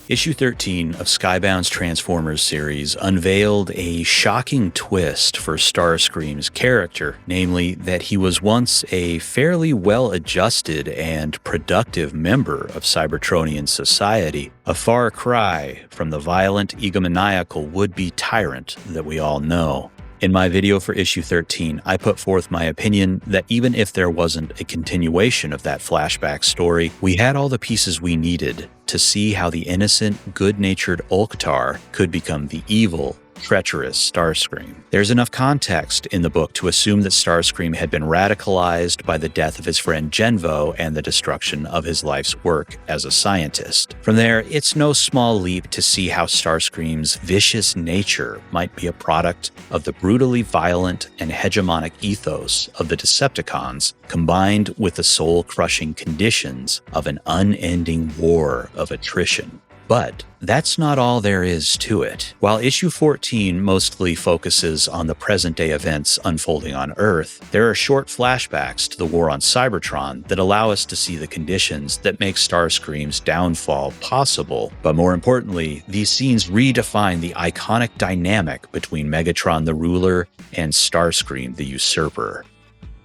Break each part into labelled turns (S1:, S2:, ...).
S1: Issue 13 of Skybound's Transformers series unveiled a shocking twist for Starscream's character, namely that he was once a fairly well-adjusted and productive member of Cybertronian society, a far cry from the violent, egomaniacal would-be tyrant that we all know. In my video for issue 13, I put forth my opinion that even if there wasn't a continuation of that flashback story, we had all the pieces we needed to see how the innocent, good-natured Olktar could become the evil, treacherous Starscream. There's enough context in the book to assume that Starscream had been radicalized by the death of his friend Genvo and the destruction of his life's work as a scientist. From there, it's no small leap to see how Starscream's vicious nature might be a product of the brutally violent and hegemonic ethos of the Decepticons, combined with the soul-crushing conditions of an unending war of attrition. But that's not all there is to it. While issue 14 mostly focuses on the present-day events unfolding on Earth, there are short flashbacks to the war on Cybertron that allow us to see the conditions that make Starscream's downfall possible. But more importantly, these scenes redefine the iconic dynamic between Megatron the Ruler and Starscream the Usurper.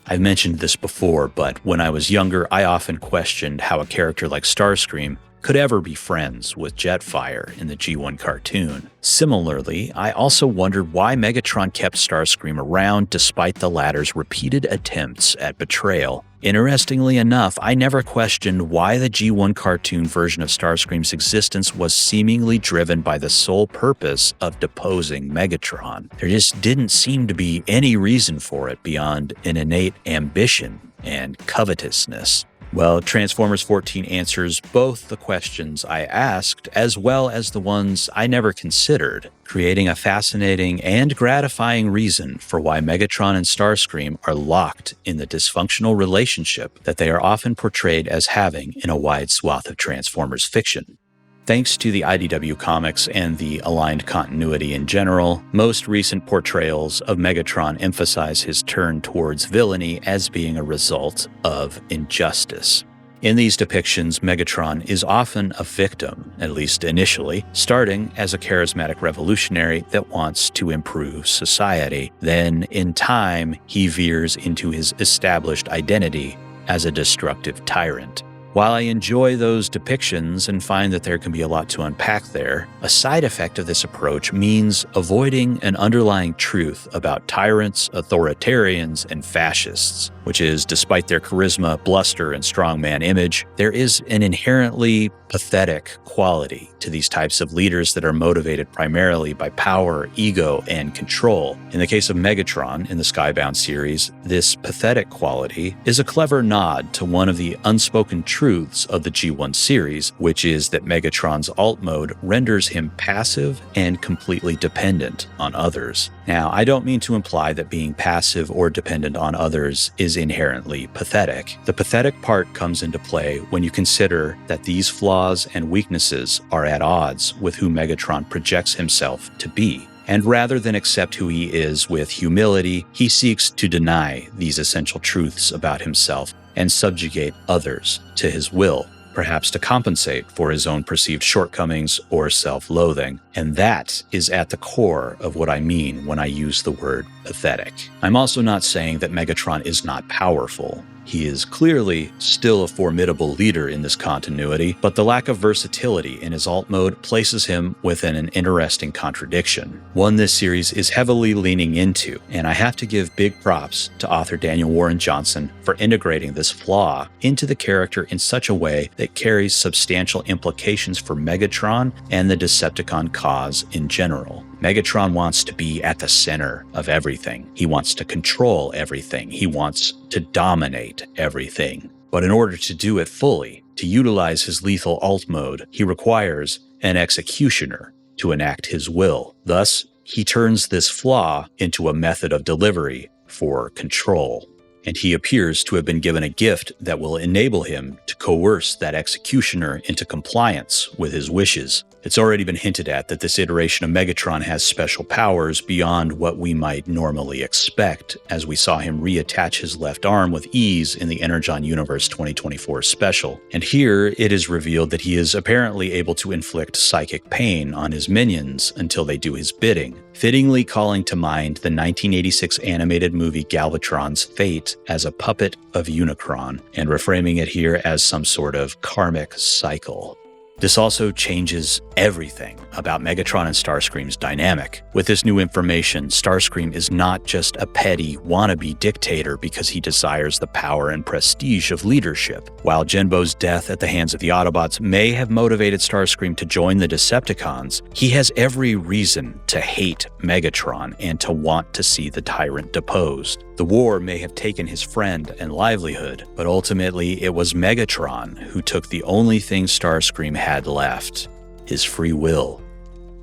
S1: I've mentioned this before, but when I was younger, I often questioned how a character like Starscream could ever be friends with Jetfire in the G1 cartoon. Similarly, I also wondered why Megatron kept Starscream around despite the latter's repeated attempts at betrayal. Interestingly enough, I never questioned why the G1 cartoon version of Starscream's existence was seemingly driven by the sole purpose of deposing Megatron. There just didn't seem to be any reason for it beyond an innate ambition and covetousness. Well, Transformers 14 answers both the questions I asked as well as the ones I never considered, creating a fascinating and gratifying reason for why Megatron and Starscream are locked in the dysfunctional relationship that they are often portrayed as having in a wide swath of Transformers fiction. Thanks to the IDW comics and the aligned continuity in general, most recent portrayals of Megatron emphasize his turn towards villainy as being a result of injustice. In these depictions, Megatron is often a victim, at least initially, starting as a charismatic revolutionary that wants to improve society. Then, in time, he veers into his established identity as a destructive tyrant. While I enjoy those depictions and find that there can be a lot to unpack there, a side effect of this approach means avoiding an underlying truth about tyrants, authoritarians, and fascists, which is, despite their charisma, bluster, and strongman image, there is an inherently pathetic quality to these types of leaders that are motivated primarily by power, ego, and control. In the case of Megatron in the Skybound series, this pathetic quality is a clever nod to one of the unspoken truths of the G1 series, which is that Megatron's alt mode renders him passive and completely dependent on others. Now, I don't mean to imply that being passive or dependent on others is inherently pathetic. The pathetic part comes into play when you consider that these flaws and weaknesses are at odds with who Megatron projects himself to be. And rather than accept who he is with humility, he seeks to deny these essential truths about himself and subjugate others to his will, perhaps to compensate for his own perceived shortcomings or self-loathing. And that is at the core of what I mean when I use the word pathetic. I'm also not saying that Megatron is not powerful. He is clearly still a formidable leader in this continuity, but the lack of versatility in his alt mode places him within an interesting contradiction, one this series is heavily leaning into, and I have to give big props to author Daniel Warren Johnson for integrating this flaw into the character in such a way that carries substantial implications for Megatron and the Decepticon cause in general. Megatron wants to be at the center of everything. He wants to control everything. He wants to dominate everything. But in order to do it fully, to utilize his lethal alt mode, he requires an executioner to enact his will. Thus, he turns this flaw into a method of delivery for control. And he appears to have been given a gift that will enable him to coerce that executioner into compliance with his wishes. It's already been hinted at that this iteration of Megatron has special powers beyond what we might normally expect, as we saw him reattach his left arm with ease in the Energon Universe 2024 special. And here it is revealed that he is apparently able to inflict psychic pain on his minions until they do his bidding, fittingly calling to mind the 1986 animated movie Galvatron's fate as a puppet of Unicron, and reframing it here as some sort of karmic cycle. This also changes everything about Megatron and Starscream's dynamic. With this new information, Starscream is not just a petty, wannabe dictator because he desires the power and prestige of leadership. While Genbo's death at the hands of the Autobots may have motivated Starscream to join the Decepticons, he has every reason to hate Megatron and to want to see the tyrant deposed. The war may have taken his friend and livelihood, but ultimately it was Megatron who took the only thing Starscream had left, his free will.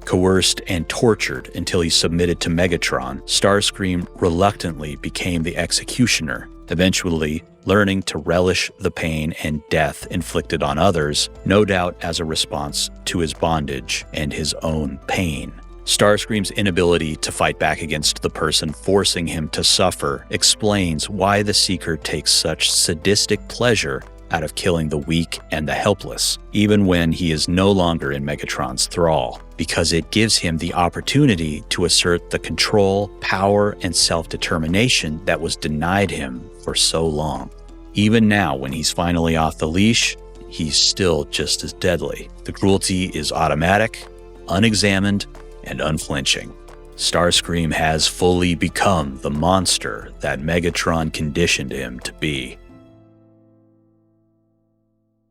S1: Coerced and tortured until he submitted to Megatron, Starscream reluctantly became the executioner, eventually learning to relish the pain and death inflicted on others, no doubt as a response to his bondage and his own pain. Starscream's inability to fight back against the person forcing him to suffer explains why the Seeker takes such sadistic pleasure out of killing the weak and the helpless, even when he is no longer in Megatron's thrall, because it gives him the opportunity to assert the control, power, and self-determination that was denied him for so long. Even now, when he's finally off the leash, he's still just as deadly. The cruelty is automatic, unexamined, and unflinching. Starscream has fully become the monster that Megatron conditioned him to be.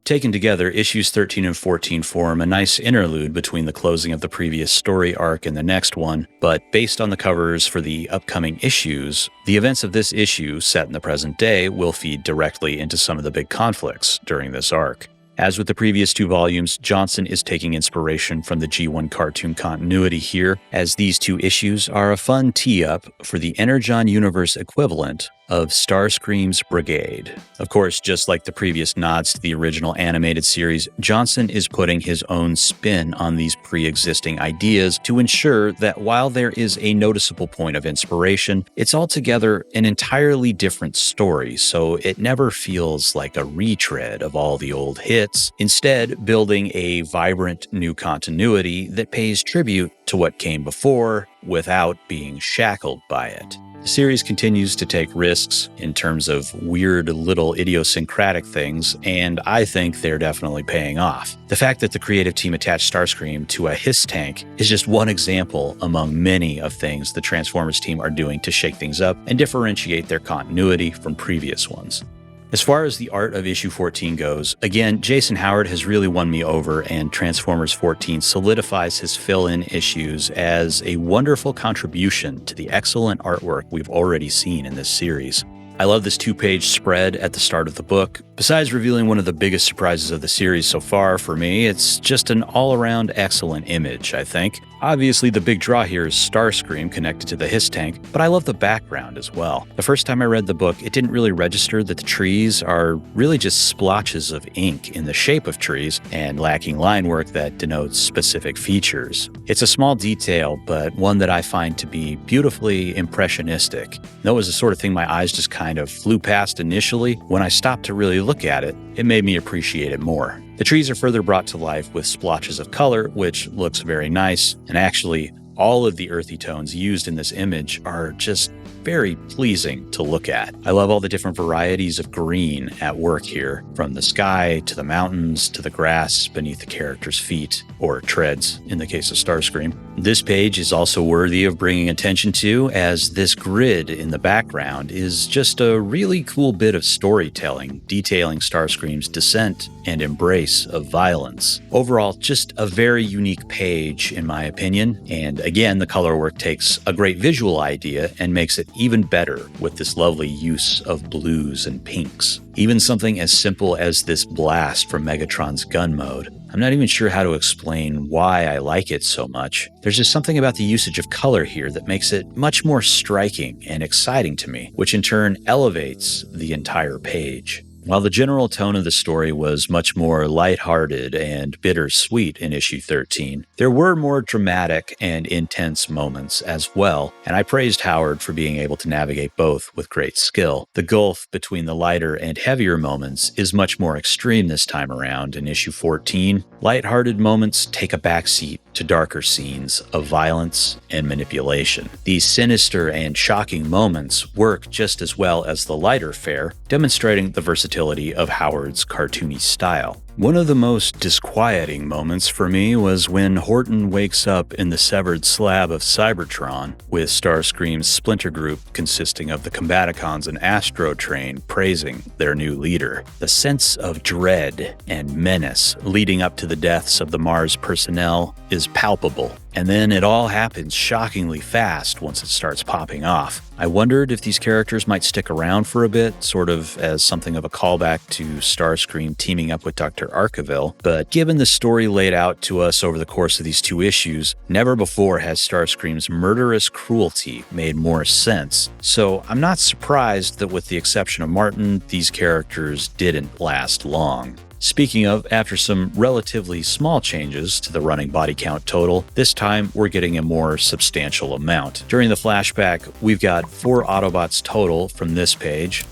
S1: Taken together, issues 13 and 14 form a nice interlude between the closing of the previous story arc and the next one, but based on the covers for the upcoming issues, the events of this issue, set in the present day, will feed directly into some of the big conflicts during this arc. As with the previous two volumes, Johnson is taking inspiration from the G1 cartoon continuity here, as these two issues are a fun tee-up for the Energon Universe equivalent of Starscream's Brigade. Of course, just like the previous nods to the original animated series, Johnson is putting his own spin on these pre-existing ideas to ensure that while there is a noticeable point of inspiration, it's altogether an entirely different story, so it never feels like a retread of all the old hits, instead building a vibrant new continuity that pays tribute to what came before without being shackled by it. The series continues to take risks in terms of weird little idiosyncratic things, and I think they're definitely paying off. The fact that the creative team attached Starscream to a hiss tank is just one example among many of things the Transformers team are doing to shake things up and differentiate their continuity from previous ones. As far as the art of issue 14 goes, again, Jason Howard has really won me over, and Transformers 14 solidifies his fill-in issues as a wonderful contribution to the excellent artwork we've already seen in this series. I love this two-page spread at the start of the book. Besides revealing one of the biggest surprises of the series so far for me, it's just an all-around excellent image, I think. Obviously, the big draw here is Starscream connected to the hiss tank, but I love the background as well. The first time I read the book, it didn't really register that the trees are really just splotches of ink in the shape of trees and lacking line work that denotes specific features. It's a small detail, but one that I find to be beautifully impressionistic. That was the sort of thing my eyes just kind of flew past initially. When I stopped to really look at it, it made me appreciate it more. The trees are further brought to life with splotches of color, which looks very nice, and actually, all of the earthy tones used in this image are just very pleasing to look at. I love all the different varieties of green at work here, from the sky to the mountains to the grass beneath the character's feet, or treads in the case of Starscream. This page is also worthy of bringing attention to, as this grid in the background is just a really cool bit of storytelling detailing Starscream's descent and embrace of violence. Overall, just a very unique page in my opinion, and again, the color work takes a great visual idea and makes it even better with this lovely use of blues and pinks. Even something as simple as this blast from Megatron's gun mode. I'm not even sure how to explain why I like it so much. There's just something about the usage of color here that makes it much more striking and exciting to me, which in turn elevates the entire page. While the general tone of the story was much more lighthearted and bittersweet in issue 13, there were more dramatic and intense moments as well, and I praised Howard for being able to navigate both with great skill. The gulf between the lighter and heavier moments is much more extreme this time around in issue 14. Lighthearted moments take a backseat to darker scenes of violence and manipulation. These sinister and shocking moments work just as well as the lighter fare, demonstrating the versatility of Howard's cartoony style. One of the most disquieting moments for me was when Horton wakes up in the severed slab of Cybertron, with Starscream's splinter group consisting of the Combaticons and Astro Train praising their new leader. The sense of dread and menace leading up to the deaths of the Mars personnel is palpable, and then it all happens shockingly fast once it starts popping off. I wondered if these characters might stick around for a bit, sort of as something of a callback to Starscream teaming up with Dr. Arkeville, but given the story laid out to us over the course of these two issues, never before has Starscream's murderous cruelty made more sense. So I'm not surprised that with the exception of Martin, these characters didn't last long. Speaking of, after some relatively small changes to the running body count total, this time we're getting a more substantial amount. During the flashback, we've got 4 Autobots total from this page,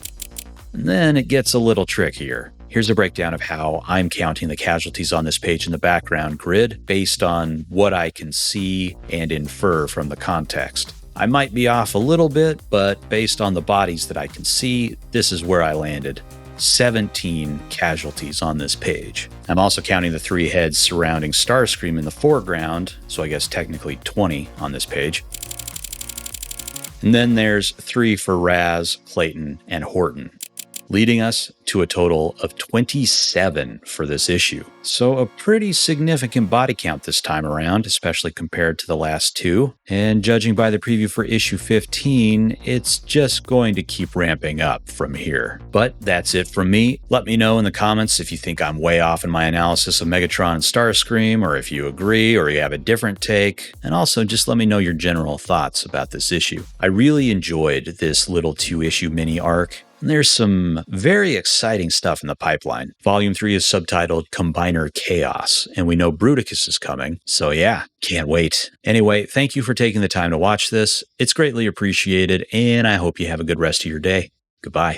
S1: and then it gets a little trickier. Here's a breakdown of how I'm counting the casualties on this page in the background grid based on what I can see and infer from the context. I might be off a little bit, but based on the bodies that I can see, this is where I landed. 17 casualties on this page. I'm also counting the 3 heads surrounding Starscream in the foreground, so I guess technically 20 on this page. And then there's 3 for Raz, Clayton, and Horton, leading us to a total of 27 for this issue. So a pretty significant body count this time around, especially compared to the last 2. And judging by the preview for issue 15, it's just going to keep ramping up from here. But that's it from me. Let me know in the comments if you think I'm way off in my analysis of Megatron and Starscream, or if you agree or you have a different take. And also just let me know your general thoughts about this issue. I really enjoyed this little 2-issue mini arc. And there's some very exciting stuff in the pipeline. Volume 3 is subtitled Combiner Chaos, and we know Bruticus is coming, so yeah, can't wait. Anyway, thank you for taking the time to watch this. It's greatly appreciated, and I hope you have a good rest of your day. Goodbye.